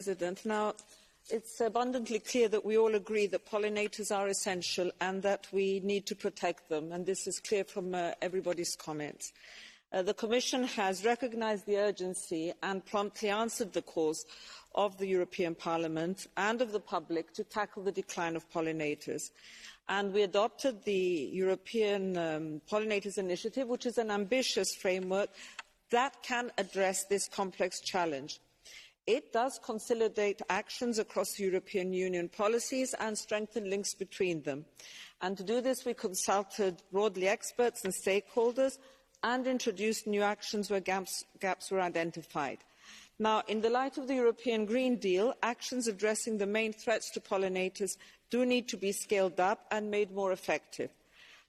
President. Now, it's abundantly clear that we all agree that pollinators are essential and that we need to protect them, and this is clear from everybody's comments. The Commission has recognised the urgency and promptly answered the calls of the European Parliament and of the public to tackle the decline of pollinators. And we adopted the European Pollinators Initiative, which is an ambitious framework that can address this complex challenge. It does consolidate actions across the European Union policies and strengthen links between them. And to do this, we consulted broadly experts and stakeholders and introduced new actions where gaps were identified. Now, in the light of the European Green Deal, actions addressing the main threats to pollinators do need to be scaled up and made more effective.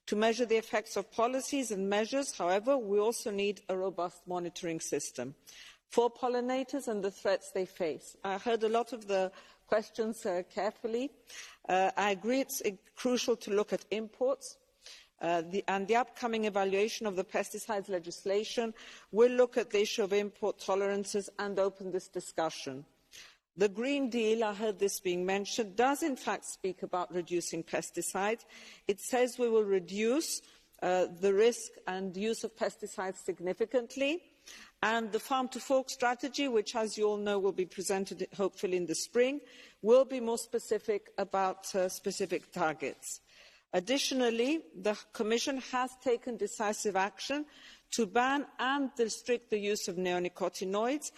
To measure the effects of policies and measures, however, we also need a robust monitoring system for pollinators and the threats they face. I heard a lot of the questions carefully. I agree it's crucial to look at imports. And the upcoming evaluation of the pesticides legislation will look at the issue of import tolerances and open this discussion. The Green Deal, I heard this being mentioned, does in fact speak about reducing pesticides. It says we will reduce the risk and use of pesticides significantly. And the Farm to Fork strategy, which, as you all know, will be presented hopefully in the spring, will be more specific about specific targets. Additionally, the Commission has taken decisive action to ban and restrict the use of neonicotinoids.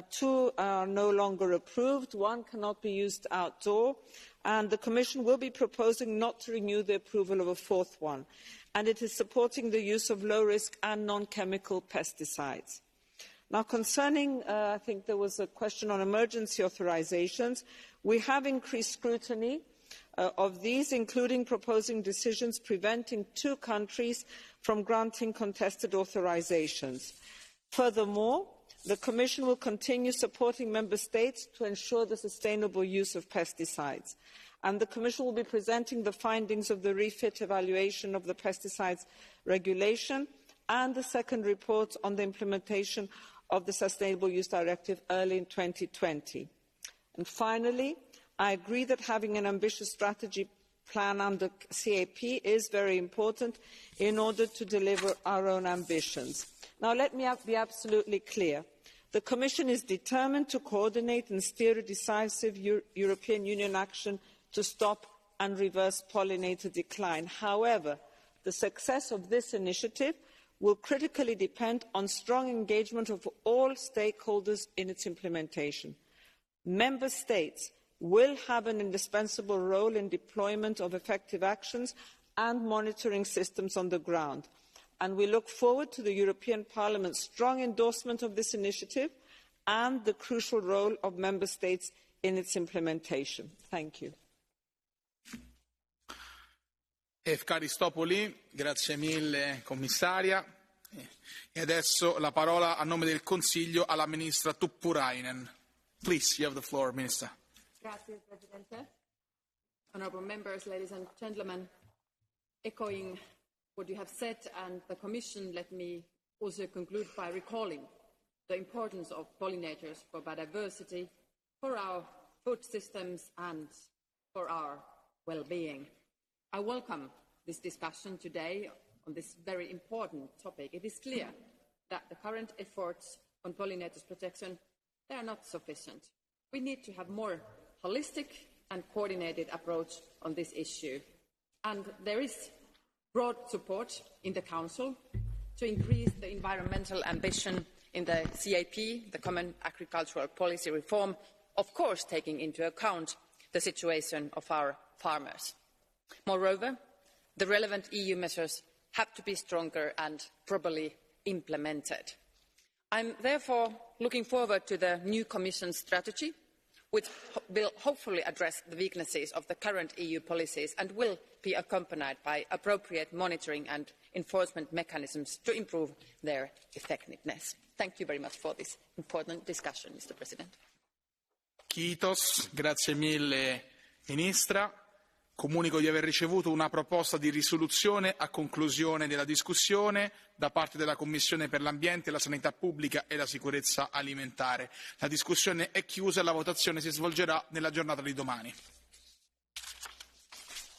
Two are no longer approved, one cannot be used outdoor, and the Commission will be proposing not to renew the approval of a fourth one. And it is supporting the use of low-risk and non-chemical pesticides. Now, concerning, I think there was a question on emergency authorisations, we have increased scrutiny of these, including proposing decisions preventing 2 countries from granting contested authorisations. Furthermore, the Commission will continue supporting Member States to ensure the sustainable use of pesticides. And the Commission will be presenting the findings of the refit evaluation of the pesticides regulation and the second report on the implementation of the Sustainable Use Directive early in 2020. And finally, I agree that having an ambitious strategy plan under CAP is very important in order to deliver our own ambitions. Now, let me be absolutely clear. The Commission is determined to coordinate and steer a decisive European Union action to stop and reverse pollinator decline. However, the success of this initiative will critically depend on strong engagement of all stakeholders in its implementation. Member States will have an indispensable role in deployment of effective actions and monitoring systems on the ground. And we look forward to the European Parliament's strong endorsement of this initiative and the crucial role of Member States in its implementation. Thank you. Efkaristopoli, grazie mille commissaria. E adesso la parola a nome del Consiglio alla Ministra Tuppurainen. Please, you have the floor, Minister. Grazie, Presidente. Honourable members, ladies and gentlemen, echoing what you have said and the Commission, let me also conclude by recalling the importance of pollinators for biodiversity, for our food systems and for our well-being. I welcome this discussion today on this very important topic. It is clear that the current efforts on pollinators protection, they are not sufficient. We need to have more holistic and coordinated approach on this issue. And there is broad support in the Council to increase the environmental ambition in the CAP, the Common Agricultural Policy Reform, of course taking into account the situation of our farmers. Moreover, the relevant EU measures have to be stronger and properly implemented. I'm therefore looking forward to the new Commission strategy, which will hopefully address the weaknesses of the current EU policies and will be accompanied by appropriate monitoring and enforcement mechanisms to improve their effectiveness. Thank you very much for this important discussion, Mr. President. Kiitos, grazie mille, Ministra. Comunico di aver ricevuto una proposta di risoluzione a conclusione della discussione da parte della Commissione per l'Ambiente, la Sanità Pubblica e la Sicurezza Alimentare. La discussione è chiusa e la votazione si svolgerà nella giornata di domani.